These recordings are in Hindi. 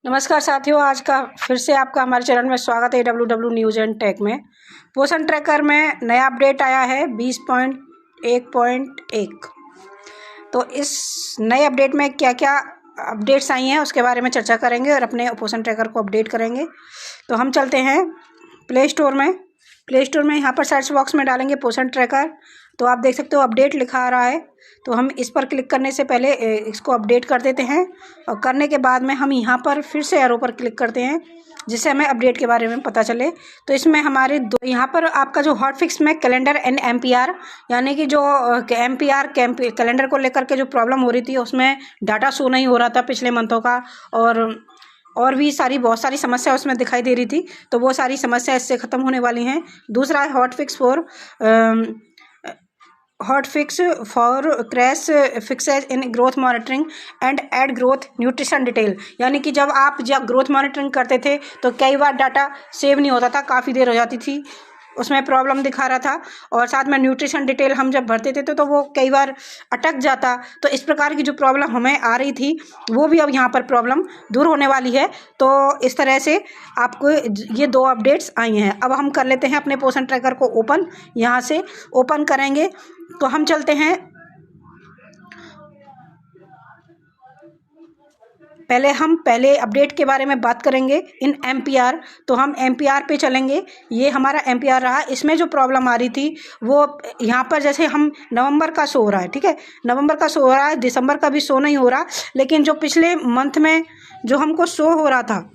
नमस्कार साथियों, आज का फिर से आपका हमारे चैनल में स्वागत है। डब्ल्यू न्यूज़ एंड टेक में पोषण ट्रैकर में नया अपडेट आया है 20.1.1। तो इस नए अपडेट में क्या क्या अपडेट्स आई हैं उसके बारे में चर्चा करेंगे और अपने पोषण ट्रैकर को अपडेट करेंगे। तो हम चलते हैं प्ले स्टोर में यहाँ पर सर्च बॉक्स में डालेंगे पोषण ट्रैकर। तो आप देख सकते हो अपडेट लिखा आ रहा है। तो हम इस पर क्लिक करने से पहले इसको अपडेट कर देते हैं और करने के बाद में हम यहाँ पर फिर से एरो पर क्लिक करते हैं जिससे हमें अपडेट के बारे में पता चले। तो इसमें हमारे यहाँ पर आपका जो हॉट फिक्स में कैलेंडर एंड MPR यानी कि जो MPR कैलेंडर को लेकर के जो प्रॉब्लम हो रही थी उसमें डाटा शो नहीं हो रहा था पिछले मंथों का, और भी बहुत सारी समस्या उसमें दिखाई दे रही थी। तो वो सारी समस्या इससे ख़त्म होने वाली हैं। दूसरा है hot fix for crash fixes in growth monitoring and add growth nutrition detail, यानी कि जब आप ग्रोथ मॉनिटरिंग करते थे तो कई बार डाटा सेव नहीं होता था, काफ़ी देर हो जाती थी, उसमें प्रॉब्लम दिखा रहा था। और साथ में न्यूट्रिशन डिटेल हम जब भरते थे तो वो कई बार अटक जाता। तो इस प्रकार की जो प्रॉब्लम हमें आ रही थी वो भी अब यहाँ पर प्रॉब्लम दूर होने वाली है। तो इस तरह से आपको ये 2 अपडेट्स आई हैं। अब हम कर लेते हैं अपने पोषण ट्रैकर को ओपन। यहाँ से ओपन करेंगे तो हम चलते हैं, पहले अपडेट के बारे में बात करेंगे इन MPR। तो हम MPR पे चलेंगे। ये हमारा MPR रहा। इसमें जो प्रॉब्लम आ रही थी वो यहाँ पर जैसे हम नवंबर का शो हो रहा है, ठीक है, नवंबर का शो हो रहा है, दिसंबर का भी शो नहीं हो रहा, लेकिन जो पिछले मंथ में जो हमको शो हो रहा था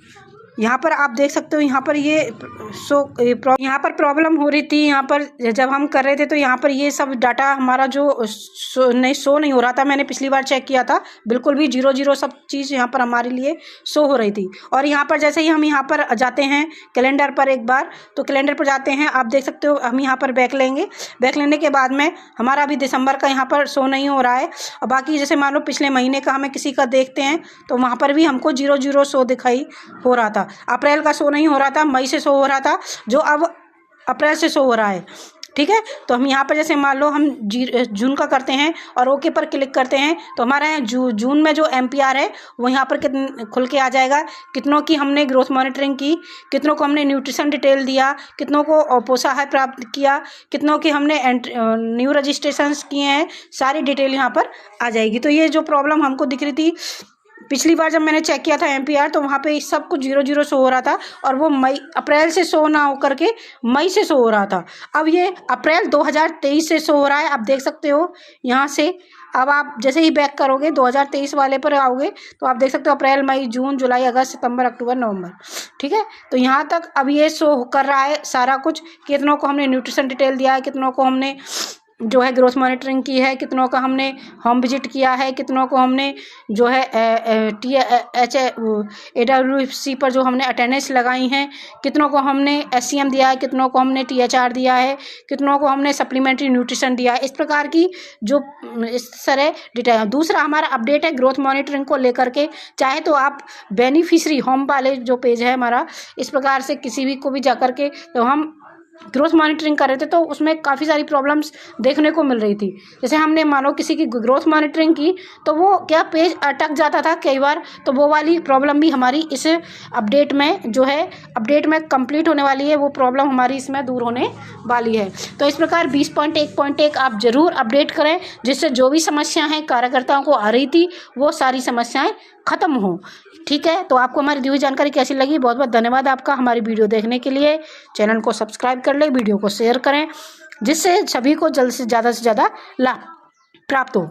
यहाँ पर आप देख सकते हो। यहाँ पर यहाँ पर प्रॉब्लम हो रही थी। यहाँ पर जब हम कर रहे थे तो यहाँ पर ये सब डाटा हमारा जो शो नहीं हो रहा था। मैंने पिछली बार चेक किया था, बिल्कुल भी 0 सब चीज़ यहाँ पर हमारे लिए शो हो रही थी। और यहाँ पर जैसे ही हम यहाँ पर जाते हैं कैलेंडर पर एक बार, तो कैलेंडर पर जाते हैं, आप देख सकते हो हम यहाँ पर बैक लेंगे। बैक लेने के बाद में हमारा अभी दिसंबर का यहाँ पर शो नहीं हो रहा है। और बाकी जैसे मान लो पिछले महीने का हमें किसी का देखते हैं तो वहाँ पर भी हमको 0 शो दिखाई हो रहा था। अप्रैल का शो नहीं हो रहा था, मई से शो हो रहा था, जो अब अप्रैल से शो हो रहा है, ठीक है। तो हम यहाँ पर जैसे मान लो हम जून का करते हैं और ओके पर क्लिक करते हैं तो हमारा यहाँ जून में जो MPR है वो यहाँ पर खुल के आ जाएगा। कितनों की हमने ग्रोथ मॉनिटरिंग की, कितनों को हमने न्यूट्रिशन डिटेल दिया, कितनों को पोषाहार प्राप्त किया, कितनों की हमने न्यू रजिस्ट्रेशंस किए हैं, सारी डिटेल यहाँ पर आ जाएगी। तो ये जो प्रॉब्लम हमको दिख रही थी पिछली बार जब मैंने चेक किया था MPR तो वहाँ पे सब कुछ 0 शो हो रहा था और वो अप्रैल से शो ना होकर के मई से शो हो रहा था। अब ये अप्रैल 2023 से शो हो रहा है, आप देख सकते हो यहाँ से। अब आप जैसे ही बैक करोगे 2023 वाले पर आओगे तो आप देख सकते हो अप्रैल, मई, जून, जुलाई, अगस्त, सितंबर, अक्टूबर, नवंबर, ठीक है। तो यहाँ तक अब ये शो कर रहा है सारा कुछ। कितनों को हमने न्यूट्रिशन डिटेल दिया है, कितनों को हमने जो है ग्रोथ मॉनिटरिंग की है, कितनों का हमने होम विजिट किया है, कितनों को हमने जो है AWC पर जो हमने अटेंडेंस लगाई हैं, कितनों को हमने SCM दिया है, कितनों को हमने THR दिया है, कितनों को हमने सप्लीमेंट्री न्यूट्रिशन दिया है। इस प्रकार की जो इस तरह डिटेल। दूसरा हमारा अपडेट है ग्रोथ मॉनिटरिंग को लेकर के। चाहे तो आप बेनिफिशरी होम वाले जो पेज है हमारा, इस प्रकार से किसी भी को भी जाकर के तो हम ग्रोथ मॉनिटरिंग कर रहे थे तो उसमें काफ़ी सारी प्रॉब्लम्स देखने को मिल रही थी। जैसे हमने मानो किसी की ग्रोथ मॉनिटरिंग की तो वो क्या पेज अटक जाता था कई बार। तो वो वाली प्रॉब्लम भी हमारी इस अपडेट में जो है अपडेट में कंप्लीट होने वाली है, वो प्रॉब्लम हमारी इसमें दूर होने वाली है। तो इस प्रकार 20.1.1 आप ज़रूर अपडेट करें जिससे जो भी समस्या हैं कार्यकर्ताओं को आ रही थी वो सारी समस्याएँ ख़त्म हों, ठीक है। तो आपको हमारी दी हुई जानकारी कैसी लगी? बहुत बहुत धन्यवाद आपका हमारी वीडियो देखने के लिए। चैनल को सब्सक्राइब कर ले, वीडियो को शेयर करें जिससे सभी को जल्द से ज़्यादा लाभ प्राप्त हो।